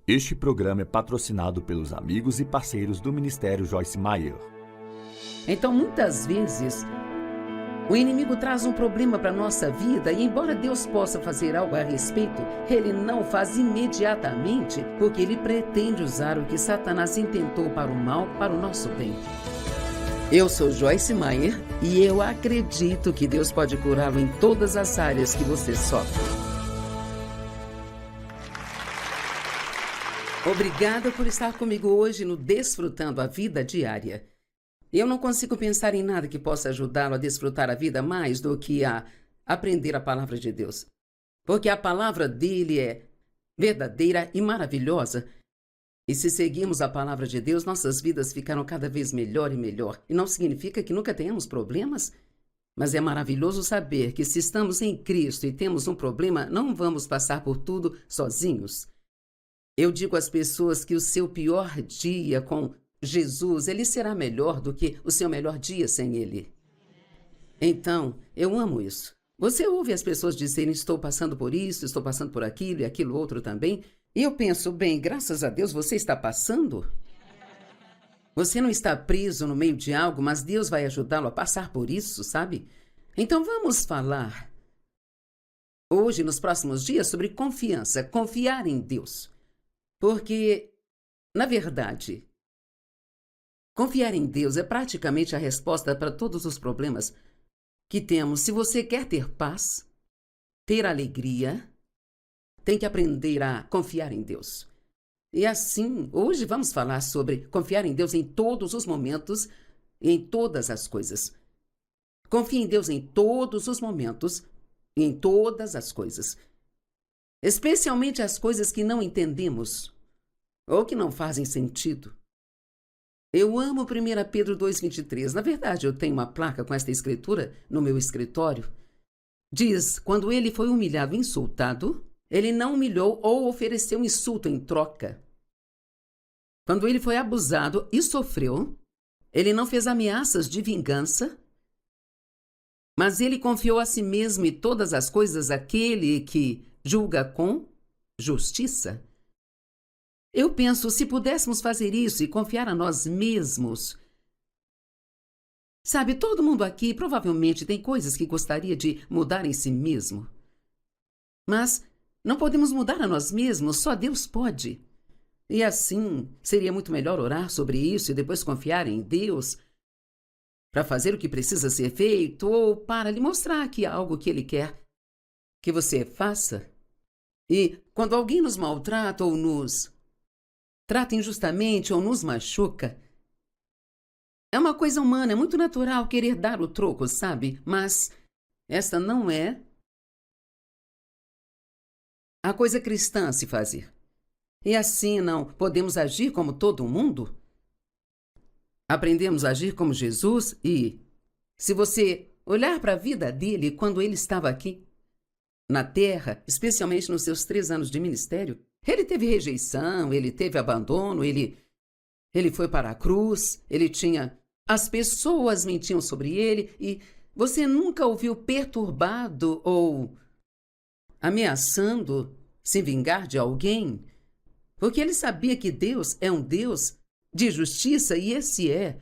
Este programa é patrocinado pelos amigos e parceiros do Ministério Joyce Meyer. Então, muitas vezes, o inimigo traz um problema para a nossa vida e, embora Deus possa fazer algo a respeito, ele não faz imediatamente, porque ele pretende usar o que Satanás intentou para o mal, para o nosso bem. Eu sou Joyce Meyer e eu acredito que Deus pode curá-lo em todas as áreas que você sofre. Obrigada por estar comigo hoje no Desfrutando a Vida Diária. Eu não consigo pensar em nada que possa ajudá-lo a desfrutar a vida mais do que a aprender a palavra de Deus. Porque a palavra dele é verdadeira e maravilhosa. E se seguirmos a palavra de Deus, nossas vidas ficarão cada vez melhor e melhor. E não significa que nunca tenhamos problemas, mas é maravilhoso saber que se estamos em Cristo e temos um problema, não vamos passar por tudo sozinhos. Eu digo às pessoas que o seu pior dia com Jesus, ele será melhor do que o seu melhor dia sem ele. Então, eu amo isso. Você ouve as pessoas dizerem, estou passando por isso, estou passando por aquilo e aquilo outro também. E eu penso, bem, graças a Deus você está passando. Você não está preso no meio de algo, mas Deus vai ajudá-lo a passar por isso, sabe? Então vamos falar hoje, nos próximos dias, sobre confiança, confiar em Deus. Porque, na verdade, confiar em Deus é praticamente a resposta para todos os problemas que temos. Se você quer ter paz, ter alegria, tem que aprender a confiar em Deus. E assim, hoje vamos falar sobre confiar em Deus em todos os momentos e em todas as coisas. Confie em Deus em todos os momentos e em todas as coisas. Especialmente as coisas que não entendemos ou que não fazem sentido. Eu amo 1 Pedro 2,23. Na verdade, eu tenho uma placa com esta escritura no meu escritório. Diz, quando ele foi humilhado e insultado, ele não humilhou ou ofereceu insulto em troca. Quando ele foi abusado e sofreu, ele não fez ameaças de vingança, mas ele confiou a si mesmo e todas as coisas àquele que julga com justiça. Eu penso, se pudéssemos fazer isso e confiar a nós mesmos. Sabe, todo mundo aqui provavelmente tem coisas que gostaria de mudar em si mesmo. Mas não podemos mudar a nós mesmos, só Deus pode. E assim, seria muito melhor orar sobre isso e depois confiar em Deus para fazer o que precisa ser feito ou para lhe mostrar que há algo que Ele quer que você faça. E quando alguém nos maltrata ou nos trata injustamente ou nos machuca, é uma coisa humana, é muito natural querer dar o troco, sabe? Mas essa não é a coisa cristã a se fazer. E assim não podemos agir como todo mundo? Aprendemos a agir como Jesus e, se você olhar para a vida dele quando ele estava aqui na terra, especialmente nos seus 3 anos de ministério, ele teve rejeição, ele teve abandono, ele foi para a cruz, ele tinha... As pessoas mentiam sobre ele e você nunca o viu perturbado ou ameaçando se vingar de alguém? Porque ele sabia que Deus é um Deus de justiça e esse é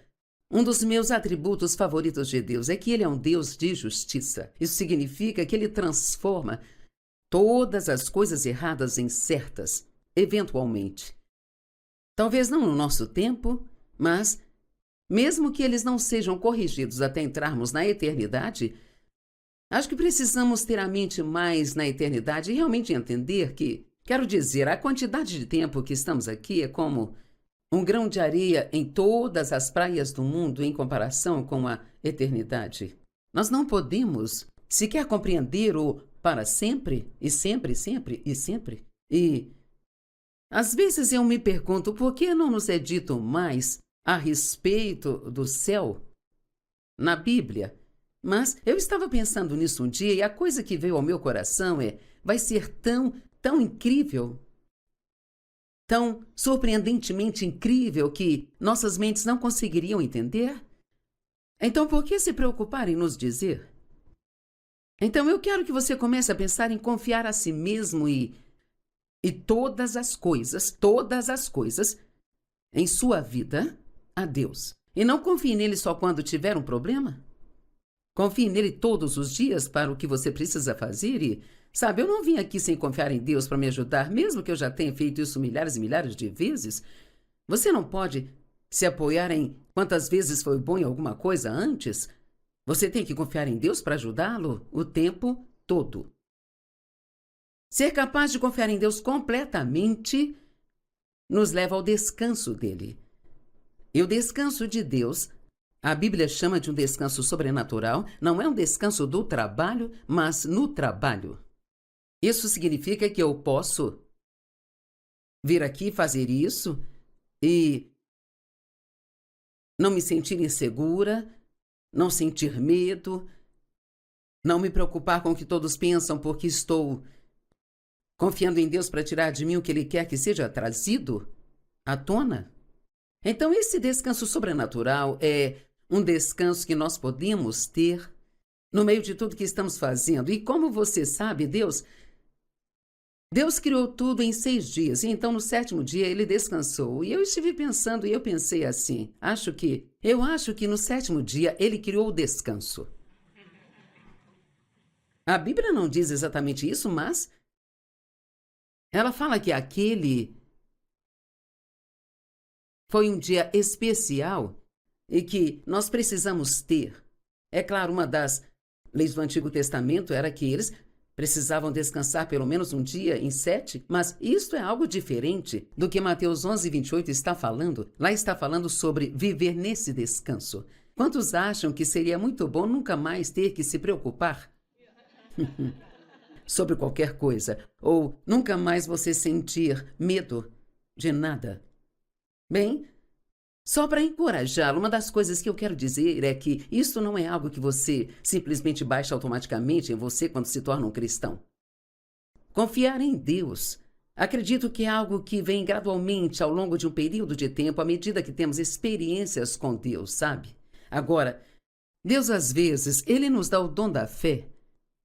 um dos meus atributos favoritos de Deus, é que ele é um Deus de justiça. Isso significa que ele transforma todas as coisas erradas em certas, eventualmente. Talvez não no nosso tempo, mas mesmo que eles não sejam corrigidos até entrarmos na eternidade, acho que precisamos ter a mente mais na eternidade e realmente entender que, quero dizer, a quantidade de tempo que estamos aqui é como um grão de areia em todas as praias do mundo em comparação com a eternidade. Nós não podemos sequer compreender o para sempre, e sempre, sempre, e sempre. E, às vezes eu me pergunto por que não nos é dito mais a respeito do céu na Bíblia. Mas eu estava pensando nisso um dia e a coisa que veio ao meu coração vai ser tão incrível, tão surpreendentemente incrível que nossas mentes não conseguiriam entender. Então, por que se preocupar em nos dizer? Então, eu quero que você comece a pensar em confiar a si mesmo e e todas as coisas em sua vida a Deus. E não confie nele só quando tiver um problema. Confie nele todos os dias para o que você precisa fazer e, sabe, eu não vim aqui sem confiar em Deus para me ajudar, mesmo que eu já tenha feito isso milhares e milhares de vezes. Você não pode se apoiar em quantas vezes foi bom em alguma coisa antes. Você tem que confiar em Deus para ajudá-lo o tempo todo. Ser capaz de confiar em Deus completamente nos leva ao descanso dele. E o descanso de Deus, a Bíblia chama de um descanso sobrenatural, não é um descanso do trabalho, mas no trabalho. Isso significa que eu posso vir aqui fazer isso e não me sentir insegura, não sentir medo, não me preocupar com o que todos pensam porque estou confiando em Deus para tirar de mim o que Ele quer que seja trazido à tona. Então, esse descanso sobrenatural é um descanso que nós podemos ter no meio de tudo que estamos fazendo. E como você sabe, Deus criou tudo em 6 dias, e então no 7º dia Ele descansou. E eu estive pensando, e eu pensei assim, eu acho que no 7º dia Ele criou o descanso. A Bíblia não diz exatamente isso, mas ela fala que aquele foi um dia especial e que nós precisamos ter. É claro, uma das leis do Antigo Testamento era que eles precisavam descansar pelo menos um dia em 7, mas isto é algo diferente do que Mateus 11:28 está falando. Lá está falando sobre viver nesse descanso. Quantos acham que seria muito bom nunca mais ter que se preocupar sobre qualquer coisa, ou nunca mais você sentir medo de nada? Bem, só para encorajá-lo, uma das coisas que eu quero dizer é que isso não é algo que você simplesmente baixa automaticamente em você quando se torna um cristão. Confiar em Deus, acredito que é algo que vem gradualmente ao longo de um período de tempo, à medida que temos experiências com Deus, sabe? Agora, Deus às vezes, Ele nos dá o dom da fé.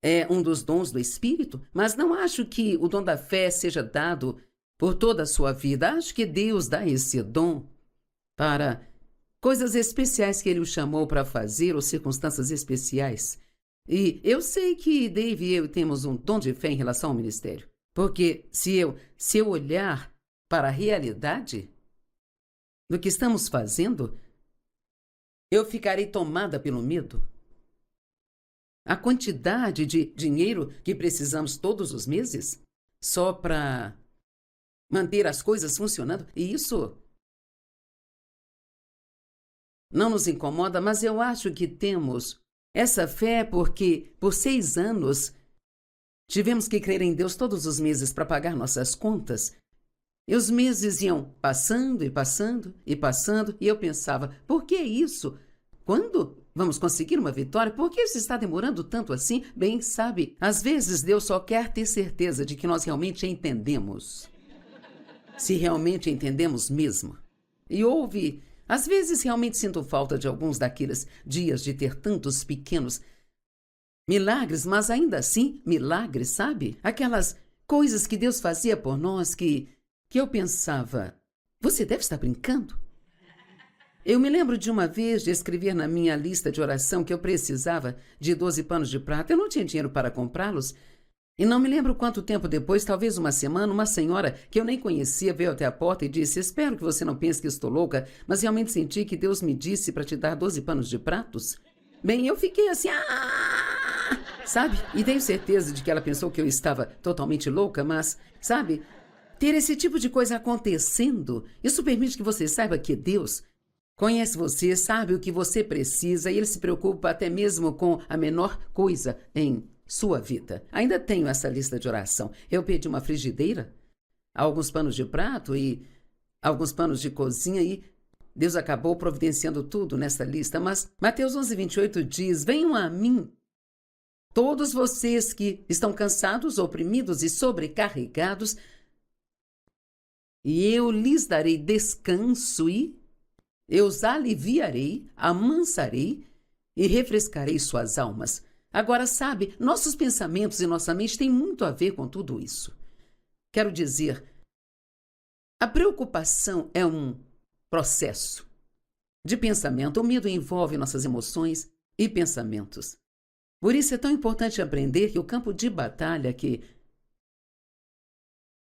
É um dos dons do Espírito, mas não acho que o dom da fé seja dado por toda a sua vida. Acho que Deus dá esse dom para coisas especiais que Ele o chamou para fazer ou circunstâncias especiais. E eu sei que Dave e eu temos um dom de fé em relação ao ministério. Porque se eu olhar para a realidade do que estamos fazendo, eu ficarei tomada pelo medo. A quantidade de dinheiro que precisamos todos os meses só para manter as coisas funcionando, e isso não nos incomoda, mas eu acho que temos essa fé porque por 6 anos tivemos que crer em Deus todos os meses para pagar nossas contas. E os meses iam passando e passando e passando, e eu pensava, por que isso? Quando vamos conseguir uma vitória? Por que isso está demorando tanto assim? Bem, sabe, às vezes Deus só quer ter certeza de que nós realmente entendemos. Se realmente entendemos mesmo. E às vezes realmente sinto falta de alguns daqueles dias de ter tantos pequenos milagres, mas ainda assim, milagres, sabe? Aquelas coisas que Deus fazia por nós que eu pensava, você deve estar brincando? Eu me lembro de uma vez de escrever na minha lista de oração que eu precisava de 12 panos de prata. Eu não tinha dinheiro para comprá-los. E não me lembro quanto tempo depois, talvez uma semana, uma senhora que eu nem conhecia veio até a porta e disse, espero que você não pense que estou louca, mas realmente senti que Deus me disse para te dar 12 panos de pratos. Bem, eu fiquei assim, sabe? E tenho certeza de que ela pensou que eu estava totalmente louca, mas, sabe, ter esse tipo de coisa acontecendo, isso permite que você saiba que Deus conhece você, sabe o que você precisa e Ele se preocupa até mesmo com a menor coisa em sua vida. Ainda tenho essa lista de oração. Eu pedi uma frigideira, alguns panos de prato e alguns panos de cozinha e Deus acabou providenciando tudo nessa lista. Mas Mateus 11:28 diz, venham a mim, todos vocês que estão cansados, oprimidos e sobrecarregados, e eu lhes darei descanso e eu os aliviarei, amansarei e refrescarei suas almas. Agora, sabe, nossos pensamentos e nossa mente têm muito a ver com tudo isso. Quero dizer, a preocupação é um processo de pensamento. O medo envolve nossas emoções e pensamentos. Por isso é tão importante aprender que o campo de batalha que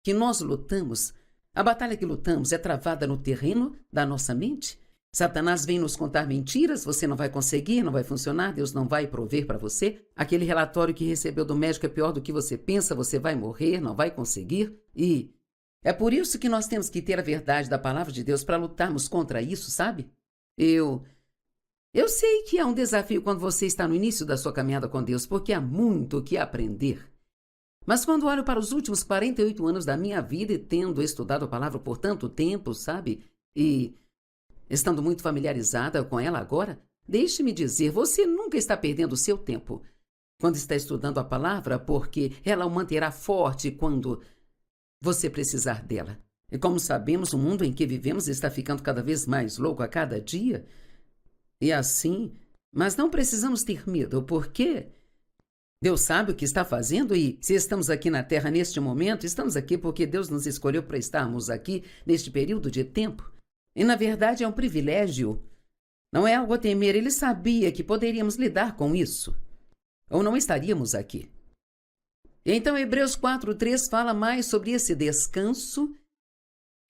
nós lutamos, a batalha que lutamos é travada no terreno da nossa mente. Satanás vem nos contar mentiras, você não vai conseguir, não vai funcionar, Deus não vai prover para você. Aquele relatório que recebeu do médico é pior do que você pensa, você vai morrer, não vai conseguir. E é por isso que nós temos que ter a verdade da palavra de Deus para lutarmos contra isso, sabe? Eu sei que é um desafio quando você está no início da sua caminhada com Deus, porque há muito o que aprender. Mas quando olho para os últimos 48 anos da minha vida e tendo estudado a palavra por tanto tempo, sabe? E estando muito familiarizada com ela agora, deixe-me dizer, você nunca está perdendo o seu tempo quando está estudando a palavra, porque ela o manterá forte quando você precisar dela. E como sabemos, o mundo em que vivemos está ficando cada vez mais louco a cada dia. E assim, mas não precisamos ter medo, porque Deus sabe o que está fazendo e se estamos aqui na Terra neste momento, estamos aqui porque Deus nos escolheu para estarmos aqui neste período de tempo. E na verdade é um privilégio, não é algo a temer. Ele sabia que poderíamos lidar com isso, ou não estaríamos aqui. Então Hebreus 4:3 fala mais sobre esse descanso,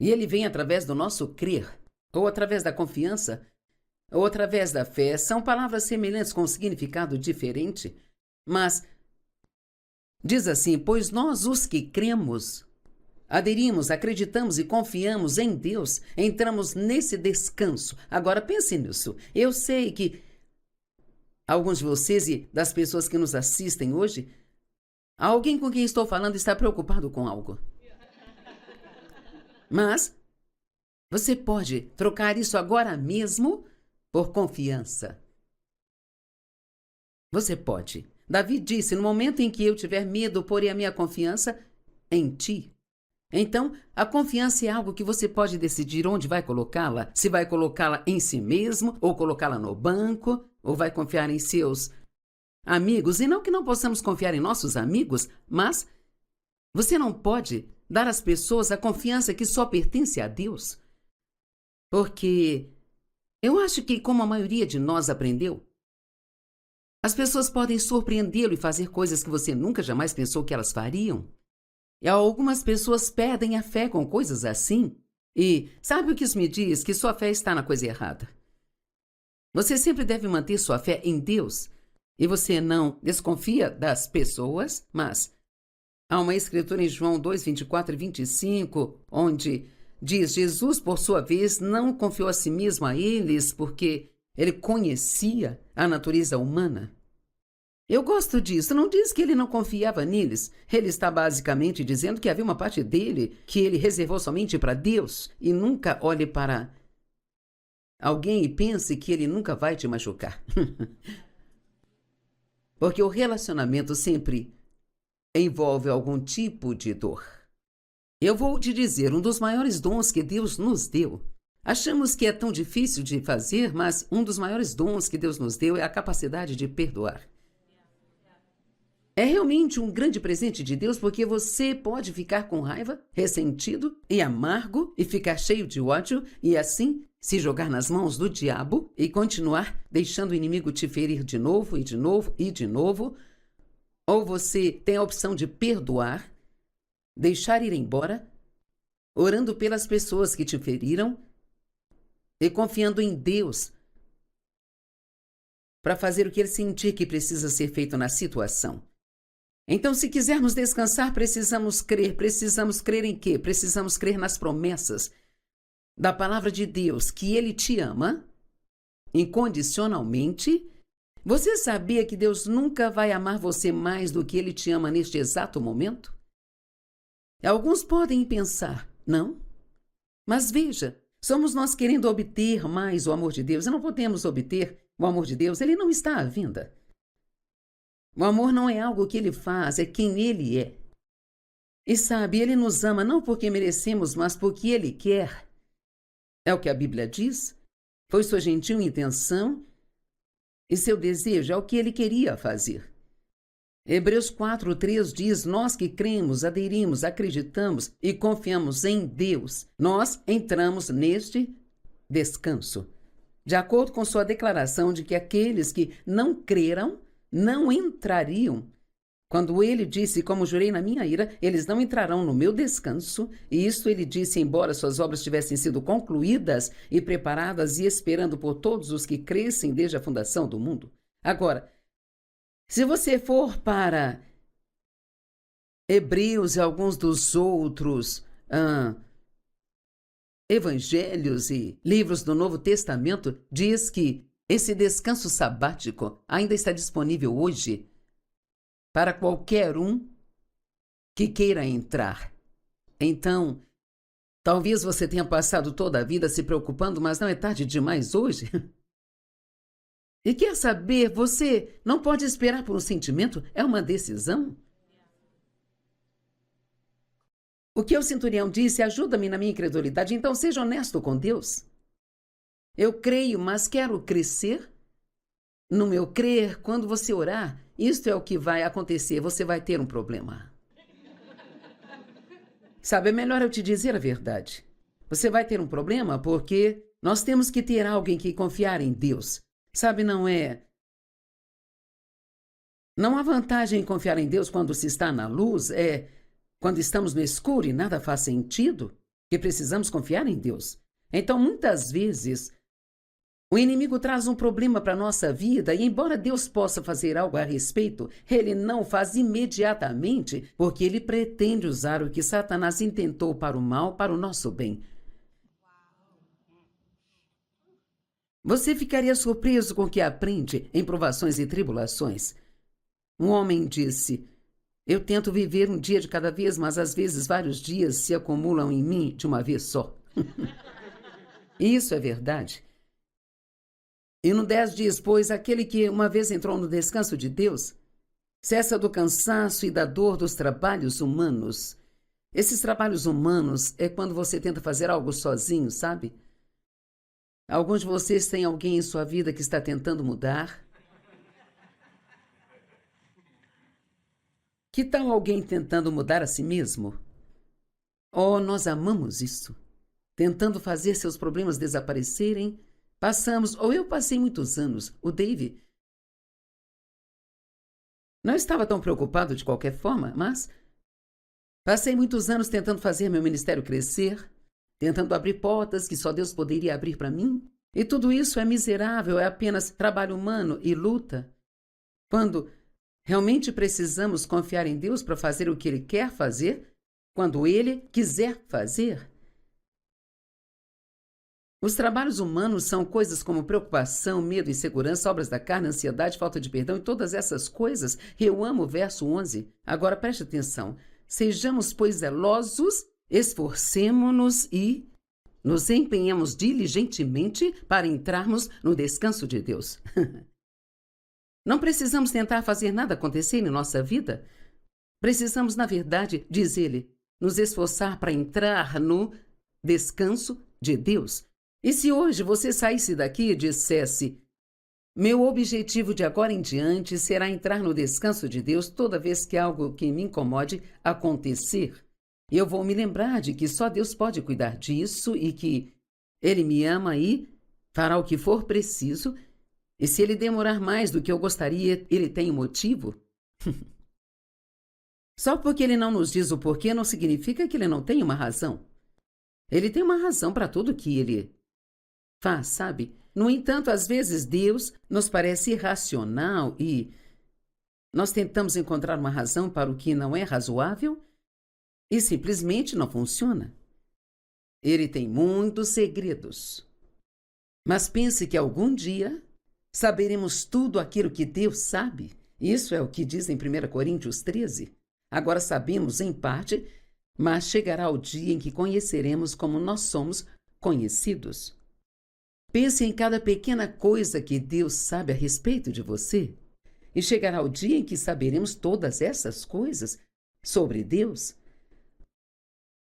e ele vem através do nosso crer, ou através da confiança, ou através da fé. São palavras semelhantes com significado diferente, mas diz assim: pois nós os que cremos, aderimos, acreditamos e confiamos em Deus, entramos nesse descanso. Agora pense nisso. Eu sei que alguns de vocês e das pessoas que nos assistem hoje, alguém com quem estou falando está preocupado com algo. Mas você pode trocar isso agora mesmo por confiança. Você pode. Davi disse: no momento em que eu tiver medo, porei a minha confiança em ti. Então, a confiança é algo que você pode decidir onde vai colocá-la. Se vai colocá-la em si mesmo, ou colocá-la no banco, ou vai confiar em seus amigos. E não que não possamos confiar em nossos amigos, mas você não pode dar às pessoas a confiança que só pertence a Deus. Porque eu acho que, como a maioria de nós aprendeu, as pessoas podem surpreendê-lo e fazer coisas que você nunca jamais pensou que elas fariam. E algumas pessoas perdem a fé com coisas assim. E sabe o que isso me diz? Que sua fé está na coisa errada. Você sempre deve manter sua fé em Deus. E você não desconfia das pessoas, mas há uma escritura em João 2:24 e 25, onde diz: Jesus, por sua vez, não confiou a si mesmo a eles, porque ele conhecia a natureza humana. Eu gosto disso. Não diz que ele não confiava neles. Ele está basicamente dizendo que havia uma parte dele que ele reservou somente para Deus. E nunca olhe para alguém e pense que ele nunca vai te machucar. Porque o relacionamento sempre envolve algum tipo de dor. Eu vou te dizer, um dos maiores dons que Deus nos deu. Achamos que é tão difícil de fazer, mas um dos maiores dons que Deus nos deu é a capacidade de perdoar. É realmente um grande presente de Deus, porque você pode ficar com raiva, ressentido e amargo e ficar cheio de ódio e assim se jogar nas mãos do diabo e continuar deixando o inimigo te ferir de novo e de novo e de novo. Ou você tem a opção de perdoar, deixar ir embora, orando pelas pessoas que te feriram e confiando em Deus para fazer o que ele sentir que precisa ser feito na situação. Então, se quisermos descansar, precisamos crer. Precisamos crer em quê? Precisamos crer nas promessas da palavra de Deus, que Ele te ama incondicionalmente. Você sabia que Deus nunca vai amar você mais do que Ele te ama neste exato momento? Alguns podem pensar, não? Mas veja, somos nós querendo obter mais o amor de Deus. E não podemos obter o amor de Deus, Ele não está à venda. O amor não é algo que Ele faz, é quem Ele é. E sabe, Ele nos ama não porque merecemos, mas porque Ele quer. É o que a Bíblia diz. Foi sua gentil intenção e seu desejo, é o que Ele queria fazer. Hebreus 4:3 diz: nós que cremos, aderimos, acreditamos e confiamos em Deus, nós entramos neste descanso. De acordo com sua declaração de que aqueles que não creram não entrariam. Quando ele disse, como jurei na minha ira, eles não entrarão no meu descanso, e isto ele disse, embora suas obras tivessem sido concluídas e preparadas e esperando por todos os que crescem desde a fundação do mundo. Agora, se você for para Hebreus e alguns dos outros evangelhos e livros do Novo Testamento, diz que esse descanso sabático ainda está disponível hoje para qualquer um que queira entrar. Então, talvez você tenha passado toda a vida se preocupando, mas não é tarde demais hoje? E quer saber, você não pode esperar por um sentimento, é uma decisão. O que o centurião disse, ajuda-me na minha incredulidade, então seja honesto com Deus. Eu creio, mas quero crescer. No meu crer, quando você orar, isto é o que vai acontecer, você vai ter um problema. Sabe, é melhor eu te dizer a verdade. Você vai ter um problema porque nós temos que ter alguém que confiar em Deus. Sabe, não há vantagem em confiar em Deus quando se está na luz, quando estamos no escuro e nada faz sentido, que precisamos confiar em Deus. Então, muitas vezes, o inimigo traz um problema para a nossa vida e, embora Deus possa fazer algo a respeito, ele não faz imediatamente, porque ele pretende usar o que Satanás intentou para o mal, para o nosso bem. Você ficaria surpreso com o que aprende em provações e tribulações. Um homem disse: eu tento viver um dia de cada vez, mas às vezes vários dias se acumulam em mim de uma vez só. Isso é verdade. E no 10 dias, pois, aquele que uma vez entrou no descanso de Deus, cessa do cansaço e da dor dos trabalhos humanos. Esses trabalhos humanos é quando você tenta fazer algo sozinho, sabe? Alguns de vocês têm alguém em sua vida que está tentando mudar. Que tal alguém tentando mudar a si mesmo? Oh, nós amamos isso. Tentando fazer seus problemas desaparecerem. Eu passei muitos anos, o Dave não estava tão preocupado de qualquer forma, mas passei muitos anos tentando fazer meu ministério crescer, tentando abrir portas que só Deus poderia abrir para mim. E tudo isso é miserável, é apenas trabalho humano e luta. Quando realmente precisamos confiar em Deus para fazer o que Ele quer fazer, quando Ele quiser fazer. Os trabalhos humanos são coisas como preocupação, medo, insegurança, obras da carne, ansiedade, falta de perdão e todas essas coisas. Eu amo o verso 11. Agora preste atenção. Sejamos, pois, zelosos, esforcemo-nos e nos empenhamos diligentemente para entrarmos no descanso de Deus. Não precisamos tentar fazer nada acontecer em nossa vida. Precisamos, na verdade, diz ele, nos esforçar para entrar no descanso de Deus. E se hoje você saísse daqui e dissesse: meu objetivo de agora em diante será entrar no descanso de Deus toda vez que algo que me incomode acontecer, eu vou me lembrar de que só Deus pode cuidar disso e que Ele me ama e fará o que for preciso, e se Ele demorar mais do que eu gostaria, Ele tem um motivo. Só porque Ele não nos diz o porquê não significa que Ele não tem uma razão. Ele tem uma razão para tudo que Ele faz, sabe? No entanto, às vezes Deus nos parece irracional e nós tentamos encontrar uma razão para o que não é razoável e simplesmente não funciona. Ele tem muitos segredos. Mas pense que algum dia saberemos tudo aquilo que Deus sabe. Isso é o que diz em 1 Coríntios 13. Agora sabemos em parte, mas chegará o dia em que conheceremos como nós somos conhecidos. Pense em cada pequena coisa que Deus sabe a respeito de você. E chegará o dia em que saberemos todas essas coisas sobre Deus.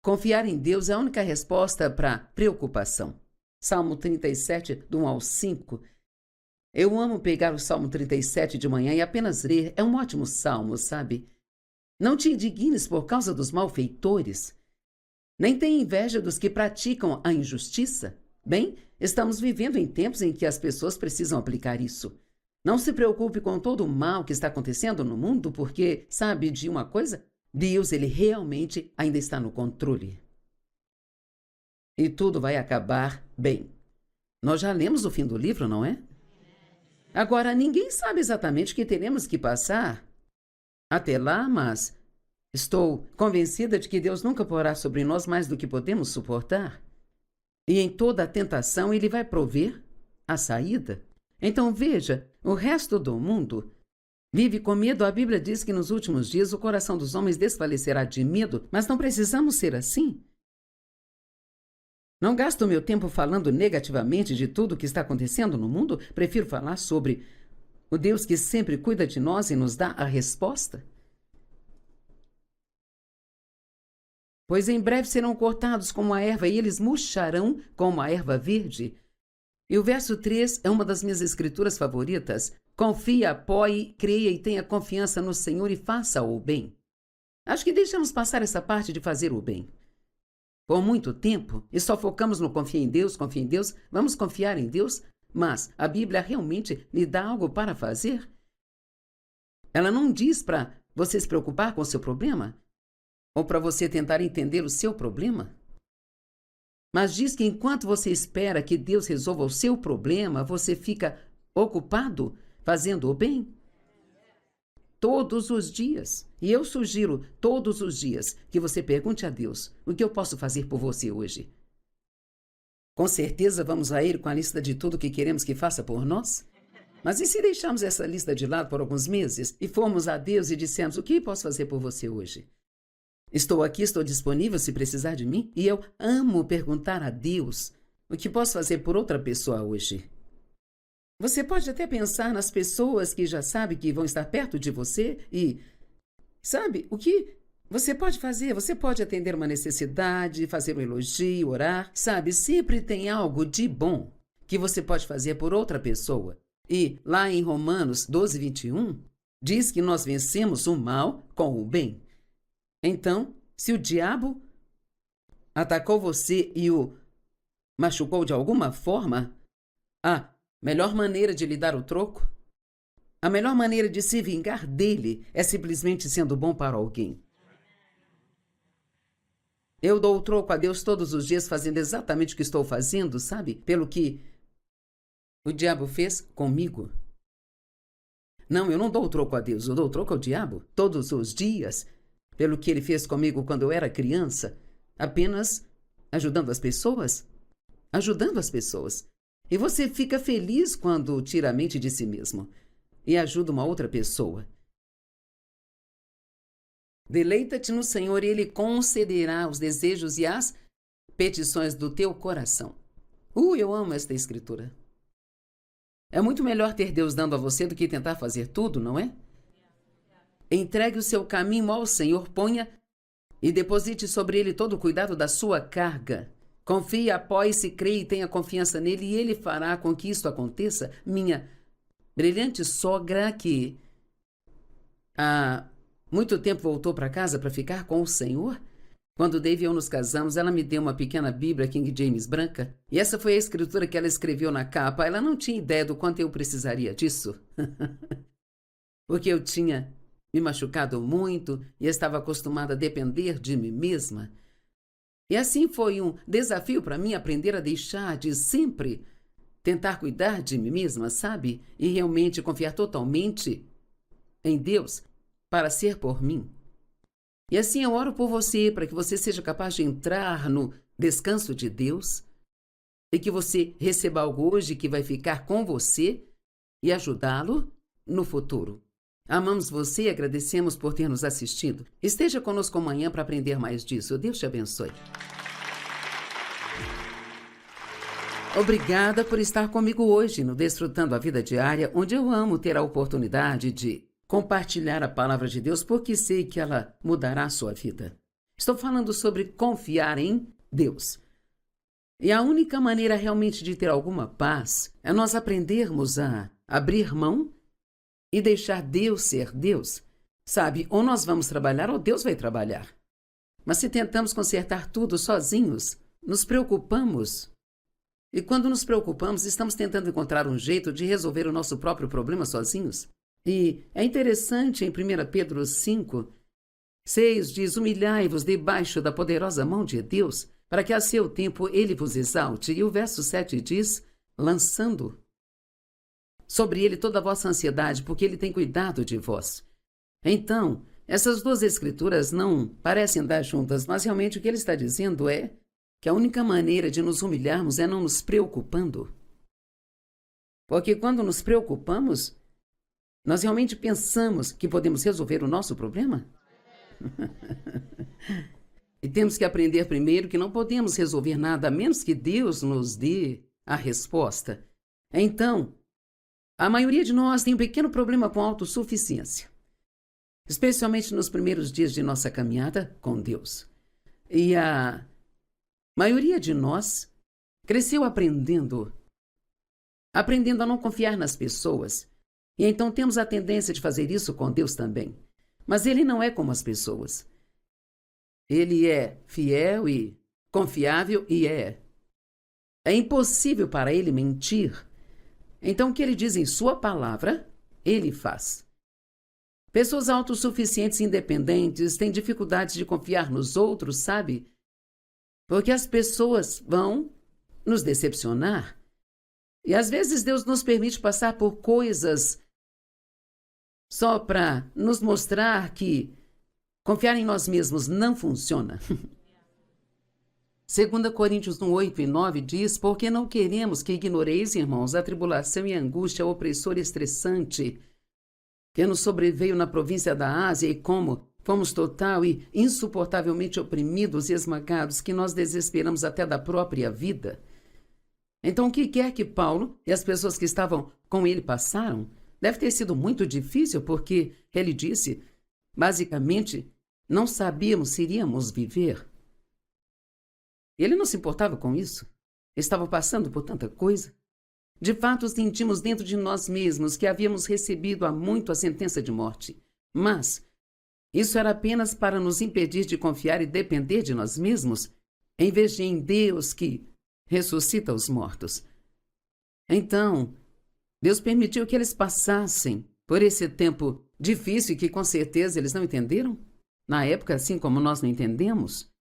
Confiar em Deus é a única resposta para preocupação. Salmo 37, do 1 ao 5. Eu amo pegar o Salmo 37 de manhã e apenas ler. É um ótimo salmo, sabe? Não te indignes por causa dos malfeitores, nem tenha inveja dos que praticam a injustiça. Bem, estamos vivendo em tempos em que as pessoas precisam aplicar isso. Não se preocupe com todo o mal que está acontecendo no mundo, porque, sabe de uma coisa? Deus, ele realmente ainda está no controle. E tudo vai acabar bem. Nós já lemos o fim do livro, não é? Agora, ninguém sabe exatamente o que teremos que passar até lá, mas estou convencida de que Deus nunca porá sobre nós mais do que podemos suportar. E em toda a tentação, Ele vai prover a saída. Então veja, o resto do mundo vive com medo. A Bíblia diz que nos últimos dias o coração dos homens desfalecerá de medo, mas não precisamos ser assim. Não gasto meu tempo falando negativamente de tudo o que está acontecendo no mundo. Prefiro falar sobre o Deus que sempre cuida de nós e nos dá a resposta. Pois em breve serão cortados como a erva e eles murcharão como a erva verde. E o verso 3 é uma das minhas escrituras favoritas. Confie, apoie, creia e tenha confiança no Senhor e faça o bem. Acho que deixamos passar essa parte de fazer o bem por muito tempo e só focamos no confia em Deus, vamos confiar em Deus, mas a Bíblia realmente lhe dá algo para fazer? Ela não diz para você se preocupar com o seu problema ou para você tentar entender o seu problema, mas diz que enquanto você espera que Deus resolva o seu problema, você fica ocupado fazendo o bem. Todos os dias. E eu sugiro todos os dias que você pergunte a Deus: o que eu posso fazer por você hoje? Com certeza vamos a Ele com a lista de tudo que queremos que faça por nós? Mas e se deixarmos essa lista de lado por alguns meses e formos a Deus e dissemos: o que posso fazer por você hoje? Estou aqui, estou disponível se precisar de mim. E eu amo perguntar a Deus: o que posso fazer por outra pessoa hoje? Você pode até pensar nas pessoas que já sabe que vão estar perto de você e, sabe, o que você pode fazer? Você pode atender uma necessidade, fazer um elogio, orar, sabe? Sempre tem algo de bom que você pode fazer por outra pessoa. E lá em Romanos 12, 21, diz que nós vencemos o mal com o bem. Então, se o diabo atacou você e o machucou de alguma forma, a melhor maneira de lhe dar o troco, a melhor maneira de se vingar dele é simplesmente sendo bom para alguém. Eu dou o troco a Deus todos os dias fazendo exatamente o que estou fazendo, sabe? Pelo que o diabo fez comigo. Não, eu não dou o troco a Deus, eu dou o troco ao diabo todos os dias, pelo que ele fez comigo quando eu era criança, apenas ajudando as pessoas. E você fica feliz quando tira a mente de si mesmo e ajuda uma outra pessoa. Deleita-te no Senhor e Ele concederá os desejos e as petições do teu coração. Eu amo esta escritura. É muito melhor ter Deus dando a você do que tentar fazer tudo, não é? Entregue o seu caminho ao Senhor, ponha e deposite sobre Ele todo o cuidado da sua carga. Confie, apoie-se, creia e tenha confiança nele e Ele fará com que isto aconteça. Minha brilhante sogra, que há muito tempo voltou para casa para ficar com o Senhor, quando Dave e eu nos casamos, ela me deu uma pequena Bíblia King James branca e essa foi a escritura que ela escreveu na capa. Ela não tinha ideia do quanto eu precisaria disso, porque eu tinha me machucado muito e estava acostumada a depender de mim mesma. E assim foi um desafio para mim aprender a deixar de sempre tentar cuidar de mim mesma, sabe? E realmente confiar totalmente em Deus para ser por mim. E assim eu oro por você, para que você seja capaz de entrar no descanso de Deus e que você receba algo hoje que vai ficar com você e ajudá-lo no futuro. Amamos você e agradecemos por ter nos assistido. Esteja conosco amanhã para aprender mais disso. Deus te abençoe. Obrigada por estar comigo hoje no Desfrutando a Vida Diária, onde eu amo ter a oportunidade de compartilhar a palavra de Deus, porque sei que ela mudará a sua vida. Estou falando sobre confiar em Deus. E a única maneira realmente de ter alguma paz é nós aprendermos a abrir mão e deixar Deus ser Deus. Sabe, ou nós vamos trabalhar ou Deus vai trabalhar. Mas se tentamos consertar tudo sozinhos, nos preocupamos. E quando nos preocupamos, estamos tentando encontrar um jeito de resolver o nosso próprio problema sozinhos. E é interessante, em 1 Pedro 5:6 diz: humilhai-vos debaixo da poderosa mão de Deus, para que a seu tempo ele vos exalte. E o verso 7 diz: lançando sobre ele toda a vossa ansiedade, porque ele tem cuidado de vós. Então, essas duas escrituras não parecem andar juntas, mas realmente o que ele está dizendo é que a única maneira de nos humilharmos é não nos preocupando. Porque quando nos preocupamos, nós realmente pensamos que podemos resolver o nosso problema? E temos que aprender primeiro que não podemos resolver nada a menos que Deus nos dê a resposta. Então, a maioria de nós tem um pequeno problema com a autossuficiência, especialmente nos primeiros dias de nossa caminhada com Deus. E a maioria de nós cresceu aprendendo a não confiar nas pessoas. E então temos a tendência de fazer isso com Deus também. Mas Ele não é como as pessoas. Ele é fiel e confiável e é impossível para Ele mentir. Então o que Ele diz em sua palavra, Ele faz. Pessoas autossuficientes e independentes têm dificuldades de confiar nos outros, sabe? Porque as pessoas vão nos decepcionar. E às vezes Deus nos permite passar por coisas só para nos mostrar que confiar em nós mesmos não funciona. 2 Coríntios 1:8-9 diz: porque não queremos que ignoreis, irmãos, a tribulação e a angústia opressora e estressante que nos sobreveio na província da Ásia, e como fomos total e insuportavelmente oprimidos e esmagados, que nós desesperamos até da própria vida. Então, o que quer que Paulo e as pessoas que estavam com ele passaram? Deve ter sido muito difícil, porque ele disse, basicamente, não sabíamos se iríamos viver. Ele não se importava com isso. Estava passando por tanta coisa. De fato, sentimos dentro de nós mesmos que havíamos recebido há muito a sentença de morte. Mas isso era apenas para nos impedir de confiar e depender de nós mesmos, em vez de em Deus que ressuscita os mortos. Então, Deus permitiu que eles passassem por esse tempo difícil e que com certeza eles não entenderam. Na época, assim como nós não entendemos.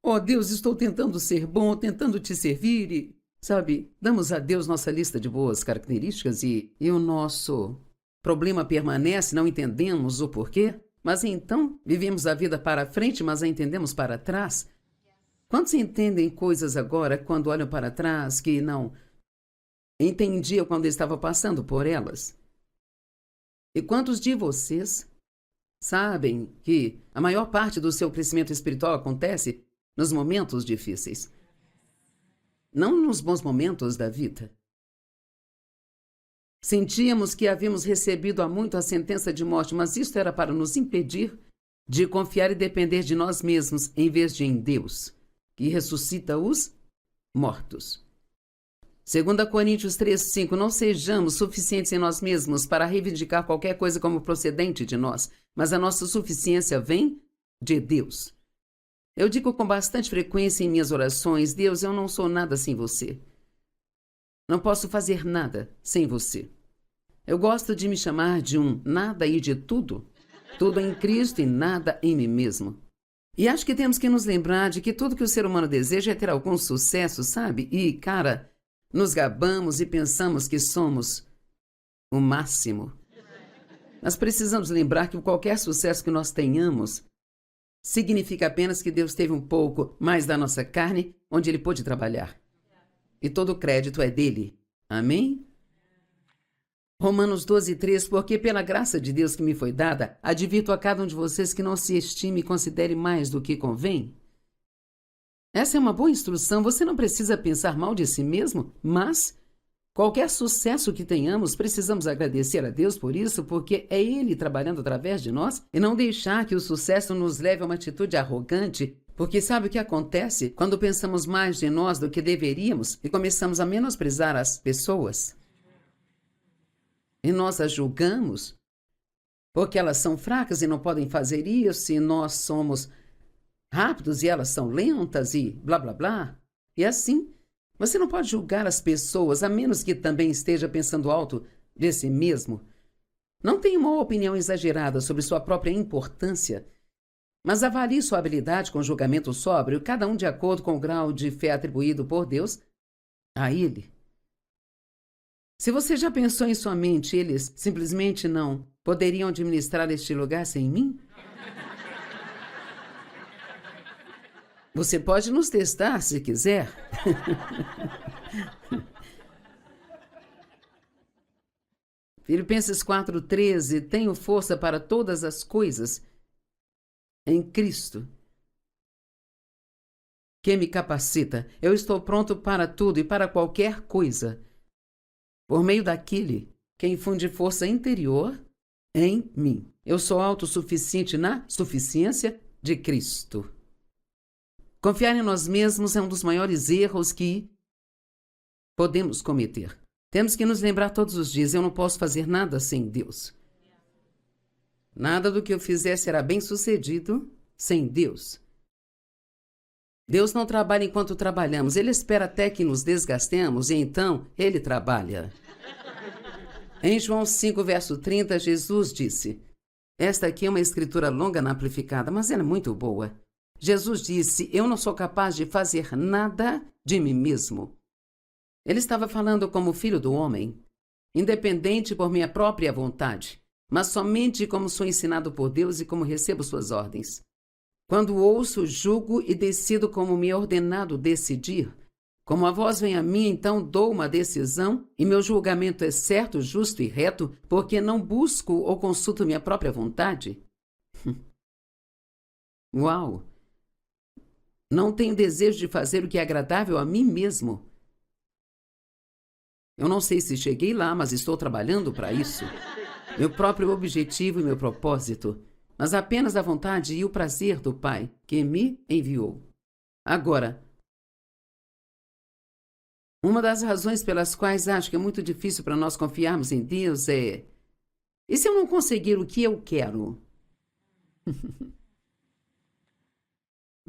Oh, Deus, estou tentando ser bom, tentando te servir e, sabe, damos a Deus nossa lista de boas características e o nosso problema permanece, não entendemos o porquê, mas então vivemos a vida para frente, mas a entendemos para trás. Quantos entendem coisas agora quando olham para trás que não entendiam quando estava passando por elas? E quantos de vocês sabem que a maior parte do seu crescimento espiritual acontece nos momentos difíceis? Não nos bons momentos da vida. Sentíamos que havíamos recebido há muito a sentença de morte, mas isso era para nos impedir de confiar e depender de nós mesmos, em vez de em Deus, que ressuscita os mortos. 2 Coríntios 3:5, não sejamos suficientes em nós mesmos para reivindicar qualquer coisa como procedente de nós, mas a nossa suficiência vem de Deus. Eu digo com bastante frequência em minhas orações: Deus, eu não sou nada sem você. Não posso fazer nada sem você. Eu gosto de me chamar de um nada e de tudo. Tudo em Cristo e nada em mim mesmo. E acho que temos que nos lembrar de que tudo que o ser humano deseja é ter algum sucesso, sabe? E, cara, nos gabamos e pensamos que somos o máximo. Nós precisamos lembrar que qualquer sucesso que nós tenhamos significa apenas que Deus teve um pouco mais da nossa carne onde Ele pôde trabalhar. E todo o crédito é dele. Amém? Romanos 12:3, porque pela graça de Deus que me foi dada, advirto a cada um de vocês que não se estime e considere mais do que convém. Essa é uma boa instrução. Você não precisa pensar mal de si mesmo, mas qualquer sucesso que tenhamos, precisamos agradecer a Deus por isso, porque é Ele trabalhando através de nós, e não deixar que o sucesso nos leve a uma atitude arrogante, porque sabe o que acontece quando pensamos mais de nós do que deveríamos e começamos a menosprezar as pessoas? e nós as julgamos porque elas são fracas e não podem fazer isso, e nós somos rápidos e elas são lentas e blá blá blá. E assim, você não pode julgar as pessoas a menos que também esteja pensando alto de si mesmo. Não tenha uma opinião exagerada sobre sua própria importância, mas avalie sua habilidade com julgamento sóbrio, cada um de acordo com o grau de fé atribuído por Deus a ele. Se você já pensou em sua mente, eles simplesmente não poderiam administrar este lugar sem mim? Você pode nos testar se quiser. Filipenses 4:13, tenho força para todas as coisas em Cristo, que me capacita. Eu estou pronto para tudo e para qualquer coisa, por meio daquele que infunde força interior em mim. Eu sou autossuficiente na suficiência de Cristo. Confiar em nós mesmos é um dos maiores erros que podemos cometer. Temos que nos lembrar todos os dias, eu não posso fazer nada sem Deus. Nada do que eu fizer será bem sucedido sem Deus. Deus não trabalha enquanto trabalhamos, Ele espera até que nos desgastemos e então Ele trabalha. Em João 5, verso 30, Jesus disse, esta aqui é uma escritura longa na amplificada, mas ela é muito boa. Jesus disse, eu não sou capaz de fazer nada de mim mesmo. Ele estava falando como filho do homem, independente por minha própria vontade, mas somente como sou ensinado por Deus e como recebo suas ordens. Quando ouço, julgo e decido como me é ordenado decidir. Como a voz vem a mim, então dou uma decisão e meu julgamento é certo, justo e reto, porque não busco ou consulto minha própria vontade. Uau! Não tenho desejo de fazer o que é agradável a mim mesmo. Eu não sei se cheguei lá, mas estou trabalhando para isso. Meu próprio objetivo e meu propósito, mas apenas a vontade e o prazer do Pai que me enviou. Agora, uma das razões pelas quais acho que é muito difícil para nós confiarmos em Deus é: e se eu não conseguir o que eu quero?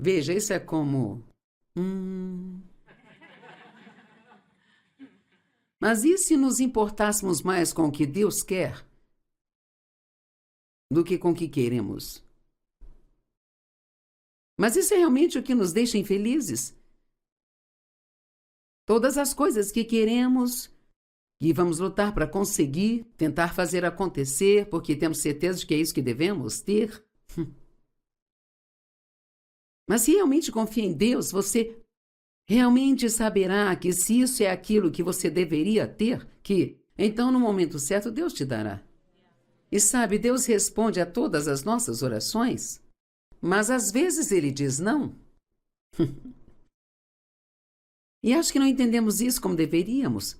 Veja, isso é como... Mas e se nos importássemos mais com o que Deus quer do que com o que queremos? Mas isso é realmente o que nos deixa infelizes? Todas as coisas que queremos e vamos lutar para conseguir, tentar fazer acontecer, porque temos certeza de que é isso que devemos ter. Mas se realmente confia em Deus, você realmente saberá que se isso é aquilo que você deveria ter, que então no momento certo Deus te dará. E sabe, Deus responde a todas as nossas orações, mas às vezes Ele diz não. E acho que não entendemos isso como deveríamos.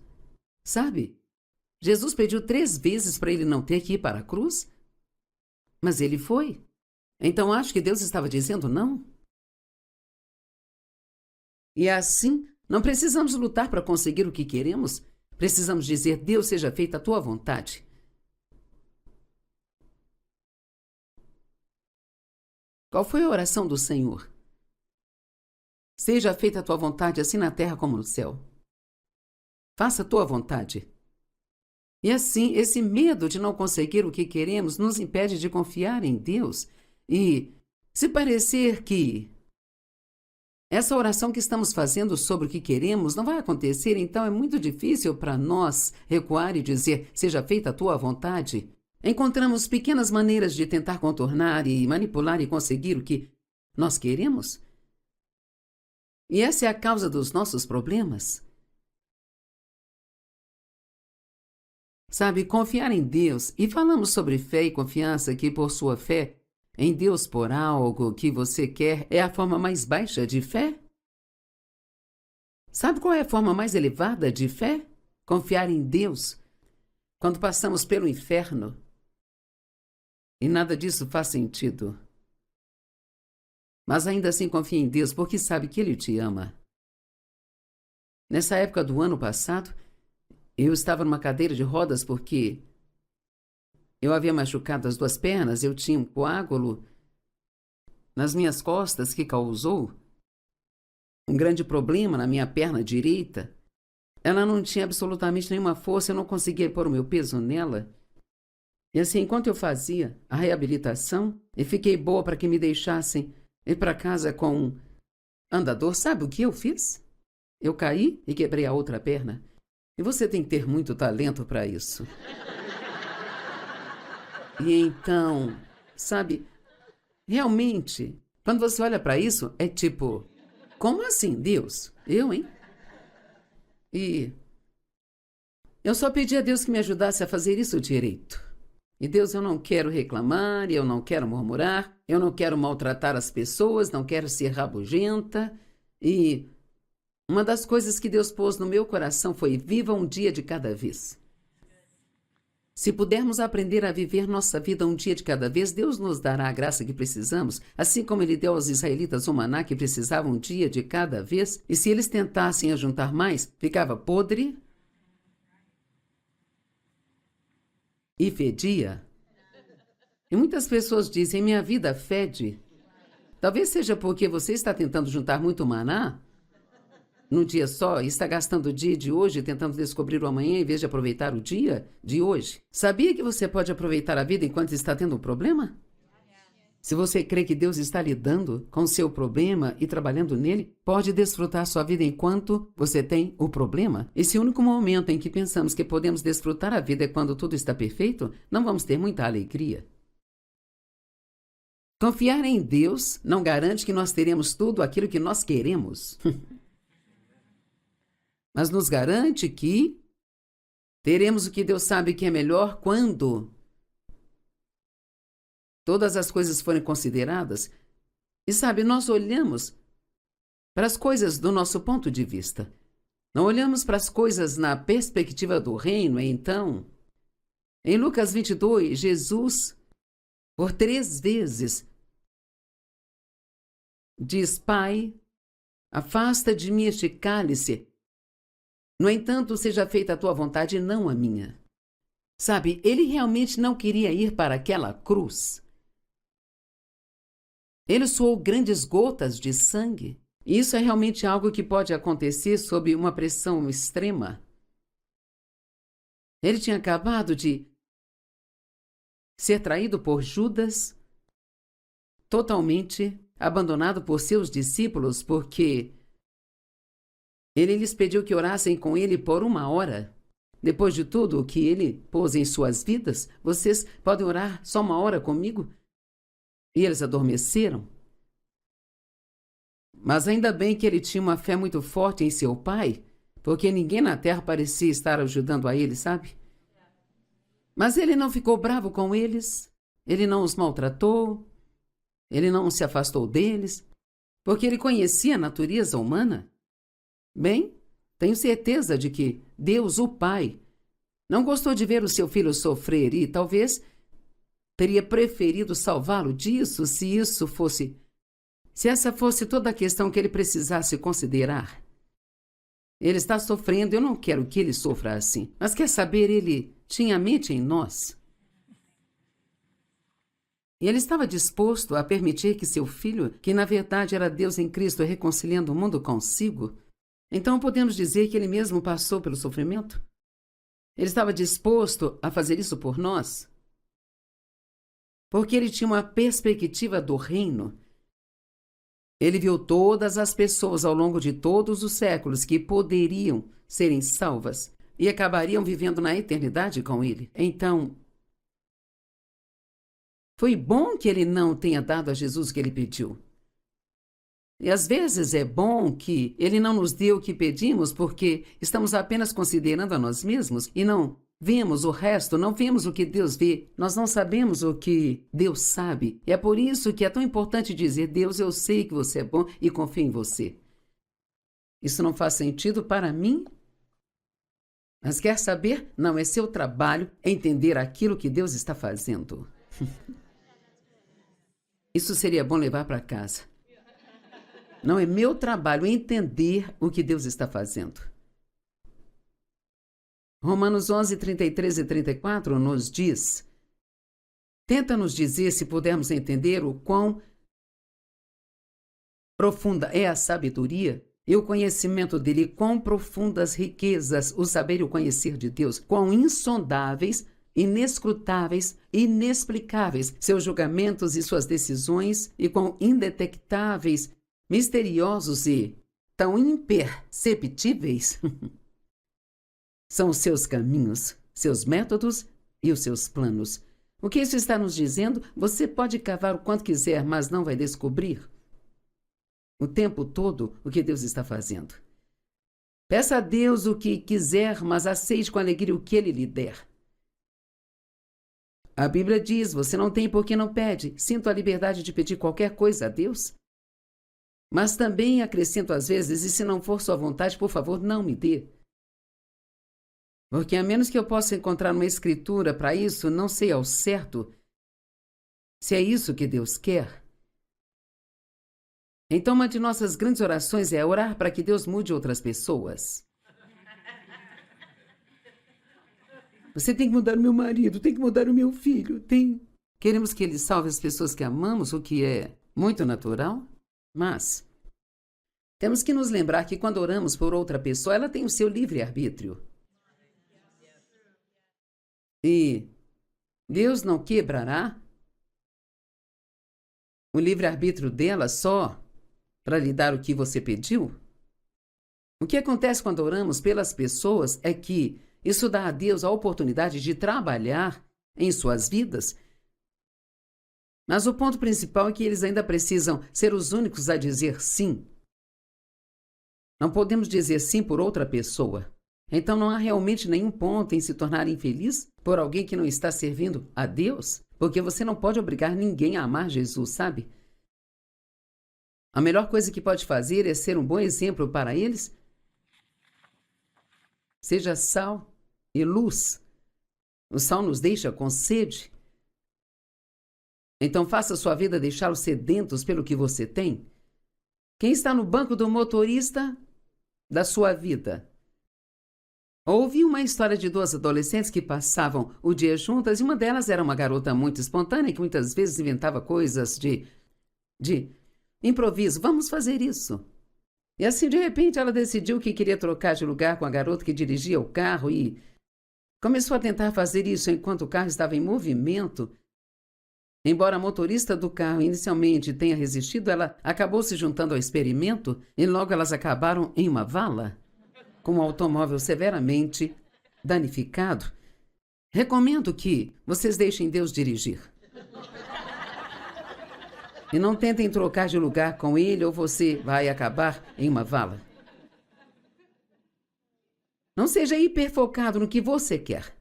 Sabe, Jesus pediu 3 vezes para Ele não ter que ir para a cruz, mas Ele foi. Então acho que Deus estava dizendo não. E assim, não precisamos lutar para conseguir o que queremos, precisamos dizer, Deus, seja feita a tua vontade. Qual foi a oração do Senhor? Seja feita a tua vontade, assim na terra como no céu. Faça a tua vontade. E assim, esse medo de não conseguir o que queremos nos impede de confiar em Deus. E se parecer que essa oração que estamos fazendo sobre o que queremos não vai acontecer, então é muito difícil para nós recuar e dizer, seja feita a tua vontade. Encontramos pequenas maneiras de tentar contornar e manipular e conseguir o que nós queremos. E essa é a causa dos nossos problemas. Sabe, confiar em Deus, e falamos sobre fé e confiança que por sua fé em Deus por algo que você quer é a forma mais baixa de fé? Sabe qual é a forma mais elevada de fé? Confiar em Deus. Quando passamos pelo inferno e nada disso faz sentido. Mas ainda assim confia em Deus porque sabe que Ele te ama. Nessa época do ano passado, eu estava numa cadeira de rodas porque Eu havia machucado as 2 pernas, eu tinha um coágulo nas minhas costas que causou um grande problema na minha perna direita. Ela não tinha absolutamente nenhuma força, eu não conseguia pôr o meu peso nela. E assim, enquanto eu fazia a reabilitação, e fiquei boa para que me deixassem ir para casa com um andador, sabe o que eu fiz? Eu caí e quebrei a outra perna. E você tem que ter muito talento para isso. E então, sabe, realmente, quando você olha para isso, é tipo, como assim, Deus? Eu, hein? E eu só pedi a Deus que me ajudasse a fazer isso direito. E Deus, eu não quero reclamar, eu não quero murmurar, eu não quero maltratar as pessoas, não quero ser rabugenta. E uma das coisas que Deus pôs no meu coração foi: viva um dia de cada vez. Se pudermos aprender a viver nossa vida um dia de cada vez, Deus nos dará a graça que precisamos, assim como Ele deu aos israelitas o maná que precisavam um dia de cada vez, e se eles tentassem ajuntar mais, ficava podre e fedia. E muitas pessoas dizem: minha vida fede. Talvez seja porque você está tentando juntar muito maná num dia só e está gastando o dia de hoje tentando descobrir o amanhã em vez de aproveitar o dia de hoje. Sabia que você pode aproveitar a vida enquanto está tendo um problema? Se você crê que Deus está lidando com o seu problema e trabalhando nele, pode desfrutar sua vida enquanto você tem o problema. Esse único momento em que pensamos que podemos desfrutar a vida é quando tudo está perfeito, não vamos ter muita alegria. Confiar em Deus não garante que nós teremos tudo aquilo que nós queremos. Mas nos garante que teremos o que Deus sabe que é melhor quando todas as coisas forem consideradas. E sabe, nós olhamos para as coisas do nosso ponto de vista. Não olhamos para as coisas na perspectiva do reino. Então, em Lucas 22, Jesus, por 3 vezes, diz: Pai, afasta de mim este cálice. No entanto, seja feita a tua vontade e não a minha. Sabe, ele realmente não queria ir para aquela cruz. Ele suou grandes gotas de sangue. E isso é realmente algo que pode acontecer sob uma pressão extrema. Ele tinha acabado de ser traído por Judas, totalmente abandonado por seus discípulos, porque ele lhes pediu que orassem com ele por 1 hora. Depois de tudo o que ele pôs em suas vidas, vocês podem orar só 1 hora comigo? E eles adormeceram. Mas ainda bem que ele tinha uma fé muito forte em seu pai, porque ninguém na terra parecia estar ajudando a ele, sabe? Mas ele não ficou bravo com eles, ele não os maltratou, ele não se afastou deles, porque ele conhecia a natureza humana. Bem, tenho certeza de que Deus, o Pai, não gostou de ver o seu filho sofrer e talvez teria preferido salvá-lo disso se essa fosse toda a questão que ele precisasse considerar. Ele está sofrendo, eu não quero que ele sofra assim. Mas quer saber, ele tinha a mente em nós. E ele estava disposto a permitir que seu filho, que na verdade era Deus em Cristo reconciliando o mundo consigo, então podemos dizer que ele mesmo passou pelo sofrimento? Ele estava disposto a fazer isso por nós? Porque ele tinha uma perspectiva do reino. Ele viu todas as pessoas ao longo de todos os séculos que poderiam serem salvas e acabariam vivendo na eternidade com ele. Então, foi bom que ele não tenha dado a Jesus o que ele pediu. E às vezes é bom que ele não nos dê o que pedimos porque estamos apenas considerando a nós mesmos e não vemos o resto, não vemos o que Deus vê. Nós não sabemos o que Deus sabe. E é por isso que é tão importante dizer: Deus, eu sei que você é bom e confio em você. Isso não faz sentido para mim? Mas quer saber? Não é seu trabalho entender aquilo que Deus está fazendo. Isso seria bom levar para casa. Não é meu trabalho entender o que Deus está fazendo. Romanos 11, 33 e 34 nos diz tenta nos dizer, se pudermos entender, o quão profunda é a sabedoria e o conhecimento dele, quão profundas riquezas o saber e o conhecer de Deus, quão insondáveis, inescrutáveis, inexplicáveis seus julgamentos e suas decisões, e quão indetectáveis, misteriosos e tão imperceptíveis são os seus caminhos, seus métodos e os seus planos. O que isso está nos dizendo? Você pode cavar o quanto quiser, mas não vai descobrir o tempo todo o que Deus está fazendo. Peça a Deus o que quiser, mas aceite com alegria o que Ele lhe der. A Bíblia diz, você não tem porque não pede. Sinto a liberdade de pedir qualquer coisa a Deus. Mas também acrescento às vezes, e se não for sua vontade, por favor, não me dê. Porque a menos que eu possa encontrar uma escritura para isso, não sei ao certo se é isso que Deus quer. Então, uma de nossas grandes orações é orar para que Deus mude outras pessoas. Você tem que mudar o meu marido, tem que mudar o meu filho, tem. Queremos que Ele salve as pessoas que amamos, o que é muito natural, mas temos que nos lembrar que quando oramos por outra pessoa, ela tem o seu livre-arbítrio. E Deus não quebrará o livre-arbítrio dela só para lhe dar o que você pediu? O que acontece quando oramos pelas pessoas é que isso dá a Deus a oportunidade de trabalhar em suas vidas. Mas o ponto principal é que eles ainda precisam ser os únicos a dizer sim. Não podemos dizer sim por outra pessoa. Então não há realmente nenhum ponto em se tornar infeliz por alguém que não está servindo a Deus, porque você não pode obrigar ninguém a amar Jesus, sabe? A melhor coisa que pode fazer é ser um bom exemplo para eles. Seja sal e luz. O sal nos deixa com sede. Então faça sua vida deixá-los sedentos pelo que você tem. Quem está no banco do motorista da sua vida? Ouvi uma história de duas adolescentes que passavam o dia juntas e uma delas era uma garota muito espontânea que muitas vezes inventava coisas de improviso. Vamos fazer isso. E assim, de repente, ela decidiu que queria trocar de lugar com a garota que dirigia o carro e começou a tentar fazer isso enquanto o carro estava em movimento. Embora a motorista do carro inicialmente tenha resistido, ela acabou se juntando ao experimento e logo elas acabaram em uma vala, com o automóvel severamente danificado. Recomendo que vocês deixem Deus dirigir. E não tentem trocar de lugar com Ele ou você vai acabar em uma vala. Não seja hiperfocado no que você quer.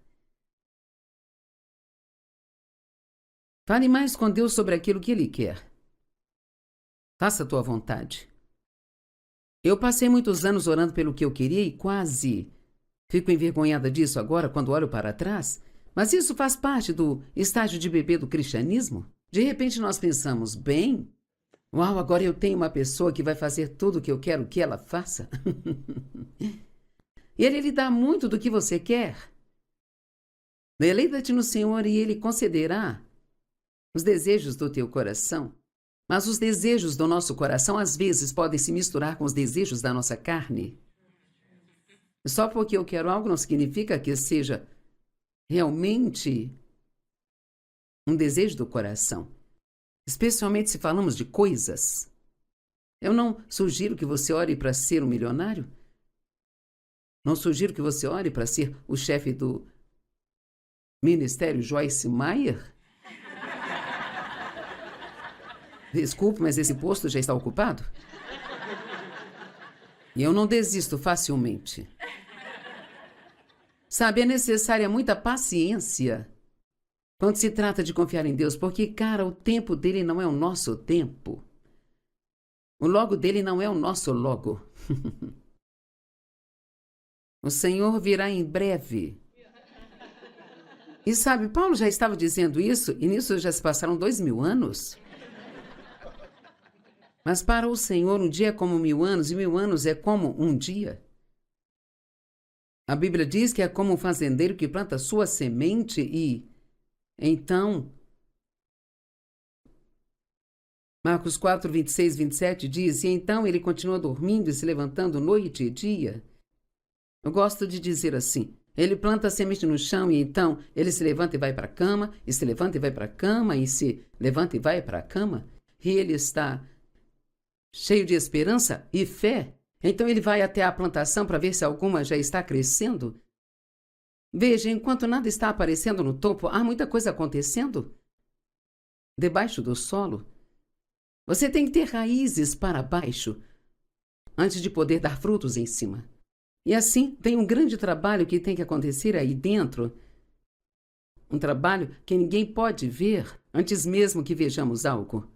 Fale mais com Deus sobre aquilo que Ele quer. Faça a tua vontade. Eu passei muitos anos orando pelo que eu queria e quase fico envergonhada disso agora quando olho para trás. Mas isso faz parte do estágio de bebê do cristianismo. De repente nós pensamos, bem, uau, agora eu tenho uma pessoa que vai fazer tudo o que eu quero que ela faça. E Ele lhe dá muito do que você quer. Deleita-te no Senhor e Ele concederá os desejos do teu coração. Mas os desejos do nosso coração às vezes podem se misturar com os desejos da nossa carne. Só porque eu quero algo não significa que seja realmente um desejo do coração. Especialmente se falamos de coisas. Eu não sugiro que você ore para ser um milionário. Não sugiro que você ore para ser o chefe do Ministério Joyce Meyer. Desculpe, mas esse posto já está ocupado. E eu não desisto facilmente. Sabe, é necessária muita paciência quando se trata de confiar em Deus, porque, cara, o tempo dele não é o nosso tempo. O logo dele não é o nosso logo. O Senhor virá em breve. E sabe, Paulo já estava dizendo isso, e nisso já se passaram 2000 anos. Mas para o Senhor, um dia é como 1000 anos, e 1000 anos é como um dia. A Bíblia diz que é como um fazendeiro que planta sua semente e, então, Marcos 4, 26, 27 diz: E então ele continua dormindo e se levantando noite e dia. Eu gosto de dizer assim: ele planta a semente no chão e então ele se levanta e vai para a cama, e se levanta e vai para a cama, e se levanta e vai para a cama, e ele está cheio de esperança e fé. Então ele vai até a plantação para ver se alguma já está crescendo. Veja, enquanto nada está aparecendo no topo, há muita coisa acontecendo debaixo do solo. Você tem que ter raízes para baixo antes de poder dar frutos em cima. E assim, tem um grande trabalho que tem que acontecer aí dentro. Um trabalho que ninguém pode ver antes mesmo que vejamos algo.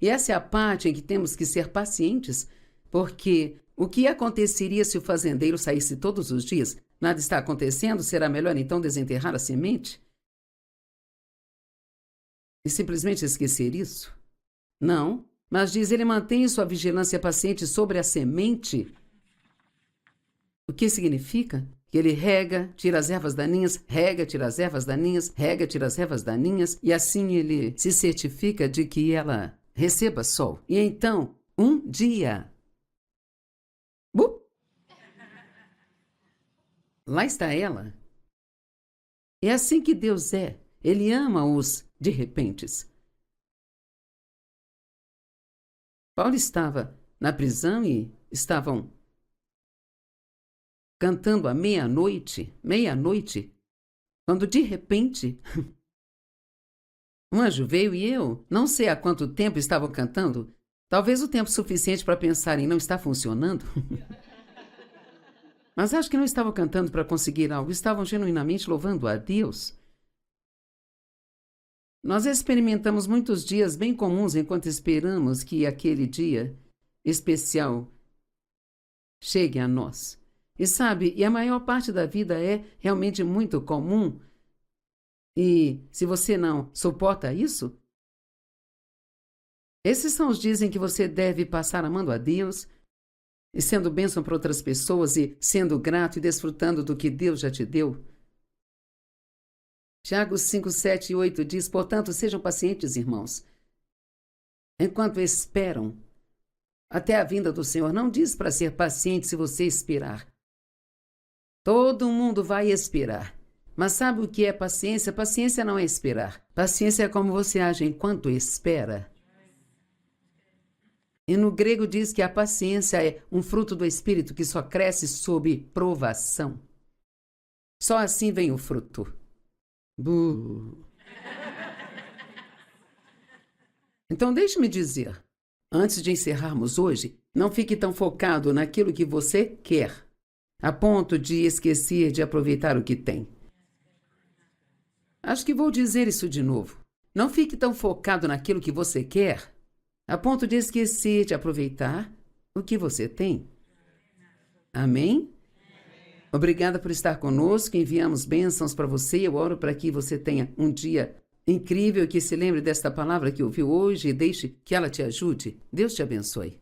E essa é a parte em que temos que ser pacientes, porque o que aconteceria se o fazendeiro saísse todos os dias? Nada está acontecendo, será melhor então desenterrar a semente? E simplesmente esquecer isso? Não, mas diz ele mantém sua vigilância paciente sobre a semente. O que significa? Que ele rega, tira as ervas daninhas, rega, tira as ervas daninhas, rega, tira as ervas daninhas, e assim ele se certifica de que ela receba sol. E então, um dia... Lá está ela. É assim que Deus é. Ele ama os de repentes. Paulo estava na prisão e estavam cantando à meia-noite, quando de repente um anjo veio e eu não sei há quanto tempo estavam cantando, talvez o tempo suficiente para pensar em não estar funcionando. Mas acho que não estavam cantando para conseguir algo, estavam genuinamente louvando a Deus. Nós experimentamos muitos dias bem comuns enquanto esperamos que aquele dia especial chegue a nós. E sabe, a maior parte da vida é realmente muito comum. E se você não suporta isso, esses são os dias em que você deve passar amando a Deus, e sendo bênção para outras pessoas, e sendo grato e desfrutando do que Deus já te deu. Tiago 5, 7 e 8 diz: Portanto, sejam pacientes, irmãos, enquanto esperam até a vinda do Senhor. Não diz para ser paciente se você esperar. Todo mundo vai esperar. Mas sabe o que é paciência? Paciência não é esperar. Paciência é como você age enquanto espera. E no grego diz que a paciência é um fruto do Espírito que só cresce sob provação. Só assim vem o fruto. Então deixe-me dizer, antes de encerrarmos hoje, não fique tão focado naquilo que você quer, a ponto de esquecer de aproveitar o que tem. Acho que vou dizer isso de novo. Não fique tão focado naquilo que você quer, a ponto de esquecer de aproveitar o que você tem. Amém? Obrigada por estar conosco. Enviamos bênçãos para você. Eu oro para que você tenha um dia incrível, que se lembre desta palavra que ouviu hoje e deixe que ela te ajude. Deus te abençoe.